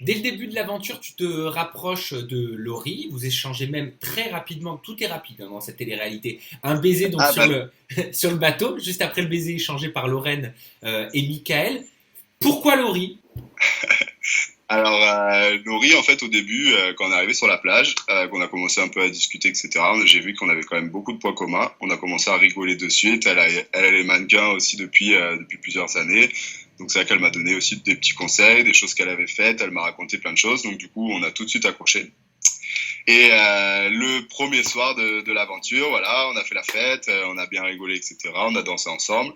Dès le début de l'aventure, tu te rapproches de Laurie, vous échangez même très rapidement, tout est rapide hein, dans cette télé-réalité. Un baiser donc Ah sur bah sur le bateau, juste après le baiser échangé par Lorraine et Michael. Pourquoi Laurie? alors Laurie en fait au début quand on est arrivé sur la plage, qu'on a commencé un peu à discuter etc. J'ai vu qu'on avait quand même beaucoup de points communs. On a commencé à rigoler de suite. Elle a les mannequins aussi depuis plusieurs années. Donc c'est là qu'elle m'a donné aussi des petits conseils, des choses qu'elle avait faites. Elle m'a raconté plein de choses. Donc du coup on a tout de suite accroché. Et le premier soir de l'aventure, voilà, on a fait la fête, on a bien rigolé, etc. On a dansé ensemble.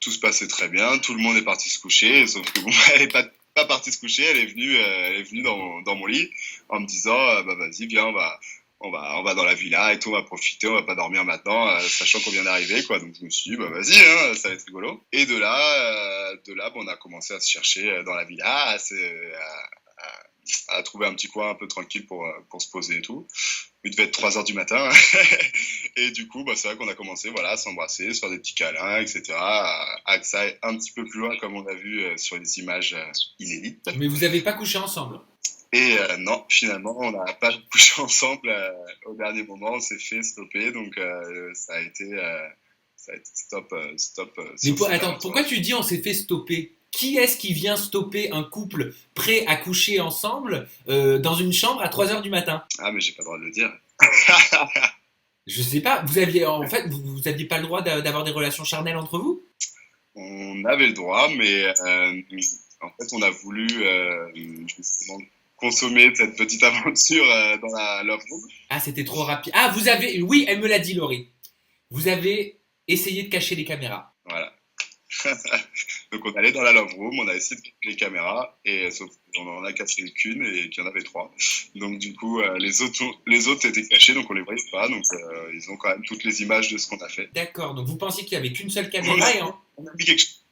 Tout se passait très bien. Tout le monde est parti se coucher. Sauf que bon, elle est pas partie se coucher. Elle est venue dans mon lit en me disant, bah vas-y, viens, on va dans la villa et tout, on va profiter, on va pas dormir maintenant, sachant qu'on vient d'arriver, quoi. Donc je me suis dit, bah vas-y, hein, ça va être rigolo. Et de là, bon, on a commencé à se chercher dans la villa, à trouver un petit coin un peu tranquille pour se poser et tout. Il devait être 3 heures du matin. Et du coup, bah, c'est vrai qu'on a commencé voilà, à s'embrasser, se faire des petits câlins, etc. À que ça aille un petit peu plus loin, comme on a vu sur les images inédites. Mais vous n'avez pas couché ensemble. Et non, finalement, on n'a pas couché ensemble au dernier moment. On s'est fait stopper. Donc, ça a été stop Mais sur cette attends, pourquoi aventure-là. tu dis on s'est fait stopper? Qui est-ce qui vient stopper un couple prêt à coucher ensemble dans une chambre à 3 heures du matin? Ah, mais j'ai pas le droit de le dire. Je sais pas, vous aviez en fait vous aviez pas le droit d'avoir des relations charnelles entre vous? On avait le droit, mais en fait, on a voulu justement consommer cette petite aventure dans la Love Room. Ah, c'était trop rapide. Ah, vous avez oui, elle me l'a dit Laurie. Vous avez essayé de cacher les caméras. Voilà. Donc, on allait dans la Love Room, on a essayé de cacher les caméras, et sauf qu'on en a caché qu'une et qu'il y en avait trois. Donc, du coup, les autres étaient cachés, donc on les voyait pas. Donc, ils ont quand même toutes les images de ce qu'on a fait. D'accord, donc vous pensiez qu'il y avait qu'une seule On caméra a, on a mis quelque chose.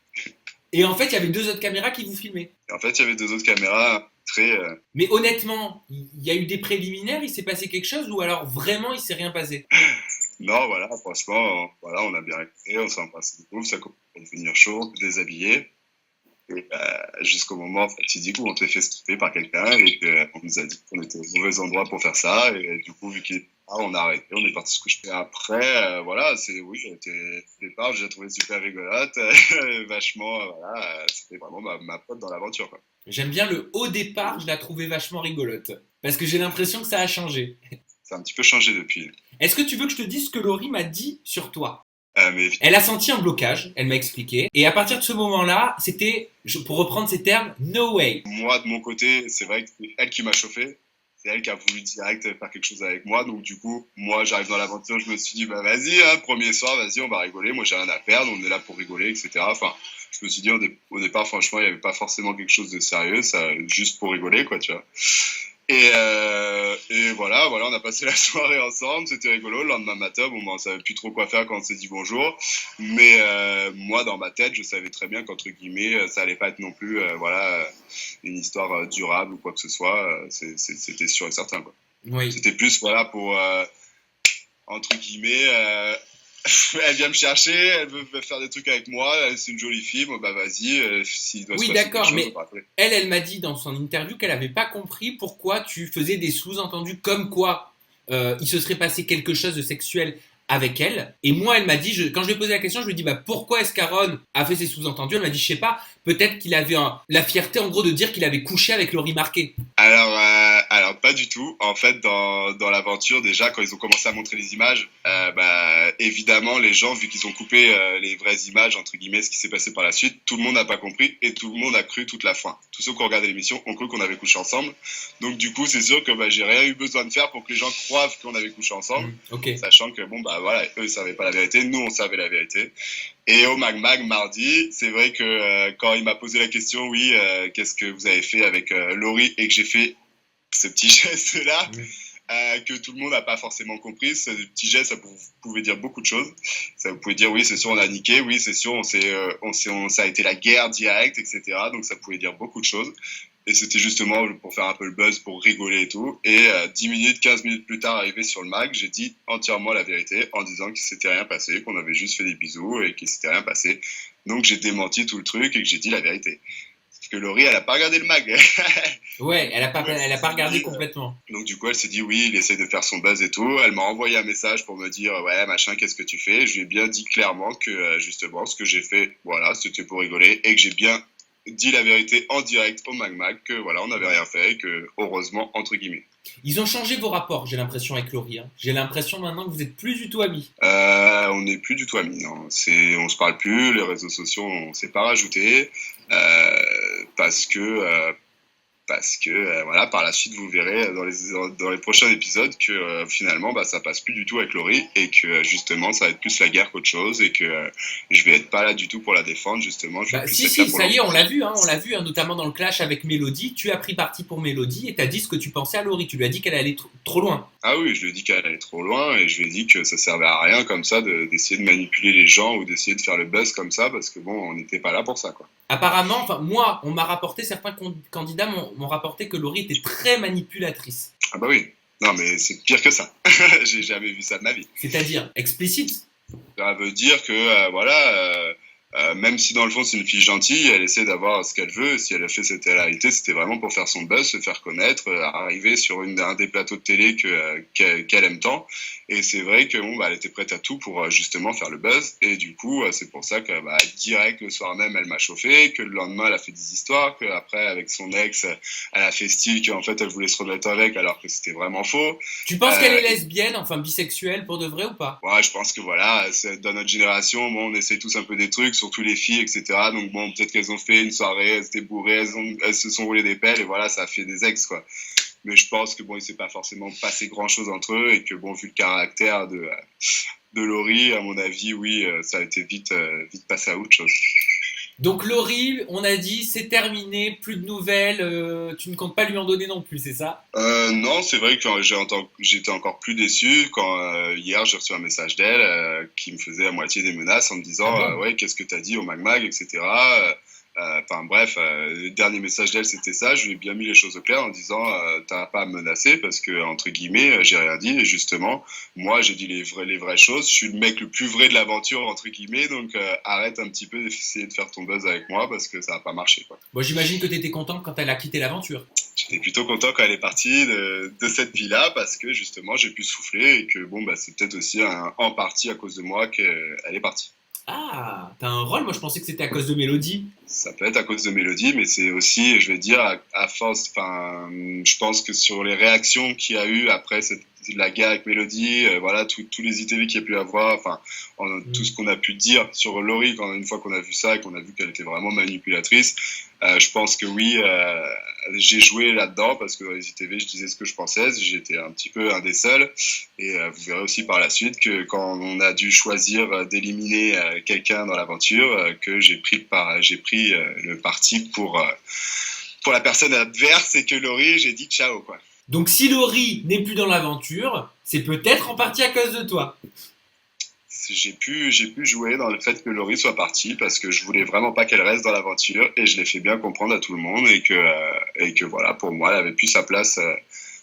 et en fait il y avait deux autres caméras qui vous filmaient. Et en fait, il y avait deux autres caméras très. Mais honnêtement, il y a eu des préliminaires, il s'est passé quelque chose ou alors vraiment il s'est rien passé? Non, voilà, franchement, voilà, on a bien rigolé, on s'est embrassé de ouf, ça commence à devenir chaud, déshabillé. Et jusqu'au moment fatidique où on s'est fait stopper par quelqu'un et qu'on nous a dit qu'on était au mauvais endroit pour faire ça. Et du coup, vu qu'il était là, on a arrêté, on est parti se coucher. Et après, voilà, oui, au départ, j'ai trouvé super rigolote, vachement, voilà, c'était vraiment ma pote dans l'aventure, quoi. J'aime bien le au départ, je la trouvais vachement rigolote. Parce que j'ai l'impression que ça a changé. Ça a un petit peu changé depuis. Est-ce que tu veux que je te dise ce que Laurie m'a dit sur toi? Mais Elle a senti un blocage, elle m'a expliqué. Et à partir de ce moment-là, c'était, pour reprendre ces termes, no way. moi, de mon côté, c'est vrai que c'est elle qui m'a chauffé. C'est elle qui a voulu direct faire quelque chose avec moi. Donc, du coup, moi, j'arrive dans l'aventure. Je me suis dit, bah, vas-y, hein, premier soir, vas-y, on va rigoler. Moi, j'ai rien à perdre. On est là pour rigoler, etc. Enfin, je me suis dit, au départ, franchement, il n'y avait pas forcément quelque chose de sérieux. Ça, juste pour rigoler, quoi, tu vois. Et voilà, on a passé la soirée ensemble, c'était rigolo. Le lendemain matin, bon, ben, on savait plus trop quoi faire quand on s'est dit bonjour. Mais moi, dans ma tête, je savais très bien qu'entre guillemets, ça allait pas être non plus, une histoire durable ou quoi que ce soit. C'était sûr et certain, quoi. Oui. C'était plus, voilà, pour entre guillemets, elle vient me chercher, elle veut faire des trucs avec moi. C'est une jolie fille, bon, bah vas-y. S'il doit se Oui, passer quelque d'accord, chose, on mais va rappeler. elle m'a dit dans son interview qu'elle n'avait pas compris pourquoi tu faisais des sous-entendus comme quoi il se serait passé quelque chose de sexuel avec elle. Et moi, elle m'a dit, quand je lui ai posé la question, je lui ai dit, bah, pourquoi est-ce qu'Aaron a fait ses sous-entendus? Elle m'a dit, je sais pas, peut-être qu'il avait la fierté en gros de dire qu'il avait couché avec Laurie Marquet. Alors pas du tout. En fait, dans l'aventure, déjà, quand ils ont commencé à montrer les images, bah, évidemment, les gens, vu qu'ils ont coupé les vraies images, entre guillemets, ce qui s'est passé par la suite, tout le monde n'a pas compris et tout le monde a cru toute la fin. Tous ceux qui ont regardé l'émission ont cru qu'on avait couché ensemble. Donc, du coup, c'est sûr que bah, j'ai rien eu besoin de faire pour que les gens croient qu'on avait couché ensemble, Ok. sachant que, bon, bah voilà, eux, ils savaient pas la vérité, nous, on savait la vérité. Et au Mag Mag mardi, c'est vrai que quand il m'a posé la question, oui, qu'est-ce que vous avez fait avec Laurie, et que j'ai fait ce petit geste-là, que tout le monde n'a pas forcément compris. Ce petit geste, ça pouvait dire beaucoup de choses. Ça pouvait dire, oui, c'est sûr, on a niqué, oui, c'est sûr, ça a été la guerre directe, etc. Donc ça pouvait dire beaucoup de choses. Et c'était justement pour faire un peu le buzz, pour rigoler et tout. Et 10 minutes, 15 minutes plus tard, arrivé sur le mag, j'ai dit entièrement la vérité en disant qu'il s'était rien passé, qu'on avait juste fait des bisous et qu'il s'était rien passé. Donc j'ai démenti tout le truc et que j'ai dit la vérité. que Laurie, elle a pas regardé le mag. Ouais, elle a pas, Ouais, elle a pas regardé complètement. donc du coup, elle s'est dit oui, il essaie de faire son buzz et tout. Elle m'a envoyé un message pour me dire ouais, machin, qu'est-ce que tu fais? Je lui ai bien dit clairement que justement, ce que j'ai fait, voilà, c'était pour rigoler et que j'ai bien dit la vérité en direct au Mag Mag, que voilà, on n'avait rien fait et que heureusement, entre guillemets. Ils ont changé vos rapports, j'ai l'impression, avec Laurie. Hein. J'ai l'impression maintenant que vous êtes plus du tout amis. On n'est plus du tout amis, non. On se parle plus, les réseaux sociaux, on s'est pas rajouté parce que voilà, par la suite vous verrez dans les prochains épisodes que finalement bah, ça passe plus du tout avec Laurie et que justement ça va être plus la guerre qu'autre chose et que je vais être pas là du tout pour la défendre, justement je vais Bah, plus si, être là si, pour ça y est, l'encourager. on l'a vu, hein, notamment dans le clash avec Mélodie. Tu as pris parti pour Mélodie et t'as dit ce que tu pensais à Laurie. Tu lui as dit qu'elle allait trop loin. Ah oui, je lui ai dit qu'elle allait trop loin et je lui ai dit que ça servait à rien comme ça d'essayer de manipuler les gens ou d'essayer de faire le buzz comme ça parce que bon, on n'était pas là pour ça quoi. Apparemment, enfin, moi, on m'a rapporté, certains candidats m'ont rapporté que Laurie était très manipulatrice. Ah bah oui, non mais c'est pire que ça. J'ai jamais vu ça de ma vie. C'est-à-dire explicite. Ça veut dire que même si dans le fond c'est une fille gentille, elle essaie d'avoir ce qu'elle veut. Si elle a fait cette réalité, c'était vraiment pour faire son buzz, se faire connaître, arriver sur un des plateaux de télé qu'elle aime tant. Et c'est vrai que bon, bah, elle était prête à tout pour justement faire le buzz. Et du coup, c'est pour ça que bah, direct le soir même, elle m'a chauffé, que le lendemain, elle a fait des histoires, qu'après avec son ex, elle a fait style qu'en fait elle voulait se remettre avec alors que c'était vraiment faux. Tu penses qu'elle est Et lesbienne, enfin bisexuelle pour de vrai ou pas? ouais, je pense que voilà, dans notre génération, bon, on essaie tous un peu des trucs, surtout les filles, etc. Donc bon, peut-être qu'elles ont fait une soirée, elles étaient bourrées, elles se sont roulées des pelles et voilà, ça a fait des ex, quoi. Mais je pense que bon, il s'est pas forcément passé grand-chose entre eux et que bon, vu le caractère de Laurie, à mon avis, oui, ça a été vite passé à autre chose. Donc Laurie, on a dit c'est terminé, plus de nouvelles, tu ne comptes pas lui en donner non plus, c'est ça? Non, c'est vrai que j'étais encore plus déçu quand hier j'ai reçu un message d'elle qui me faisait à moitié des menaces en me Ah disant bon? ouais, qu'est-ce que t'as dit au Mag Mag, etc. Enfin bref, le dernier message d'elle c'était ça. Je lui ai bien mis les choses au clair en disant t'as pas à me menacer parce que entre guillemets j'ai rien dit et justement moi j'ai dit les vraies choses. Je suis le mec le plus vrai de l'aventure entre guillemets donc arrête un petit peu d'essayer de faire ton buzz avec moi parce que ça a pas marché quoi. Bon, j'imagine que tu étais content quand elle a quitté l'aventure. J'étais plutôt content quand elle est partie de cette vie-là parce que justement j'ai pu souffler et que bon bah c'est peut-être aussi en partie à cause de moi qu'elle est partie. Ah, t'as un rôle, moi je pensais que c'était à cause de Mélodie. Ça peut être à cause de Mélodie, mais c'est aussi, je vais dire, à force, enfin, je pense que sur les réactions qu'il y a eu après la guerre avec Mélodie, voilà, tous les ITV qu'il y a pu avoir, enfin, tout Hmm. ce qu'on a pu dire sur Laurie, une fois qu'on a vu ça et qu'on a vu qu'elle était vraiment manipulatrice, je pense que oui, j'ai joué là-dedans parce que dans les ITV, je disais ce que je pensais, j'étais un petit peu un des seuls. Et vous verrez aussi par la suite que quand on a dû choisir d'éliminer quelqu'un dans l'aventure, que j'ai pris le parti pour la personne adverse et que Laurie, j'ai dit ciao quoi. Donc si Laurie n'est plus dans l'aventure, c'est peut-être en partie à cause de toi. J'ai pu jouer dans le fait que Laurie soit partie parce que je voulais vraiment pas qu'elle reste dans l'aventure et je l'ai fait bien comprendre à tout le monde et que voilà, pour moi, elle avait plus sa place.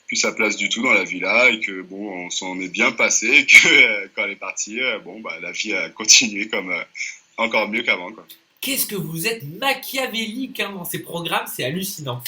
Plus sa place du tout dans la villa et que bon on s'en est bien passé et que quand elle est partie bon bah la vie a continué comme encore mieux qu'avant quoi. Qu'est-ce que vous êtes machiavélique hein, dans ces programmes, c'est hallucinant.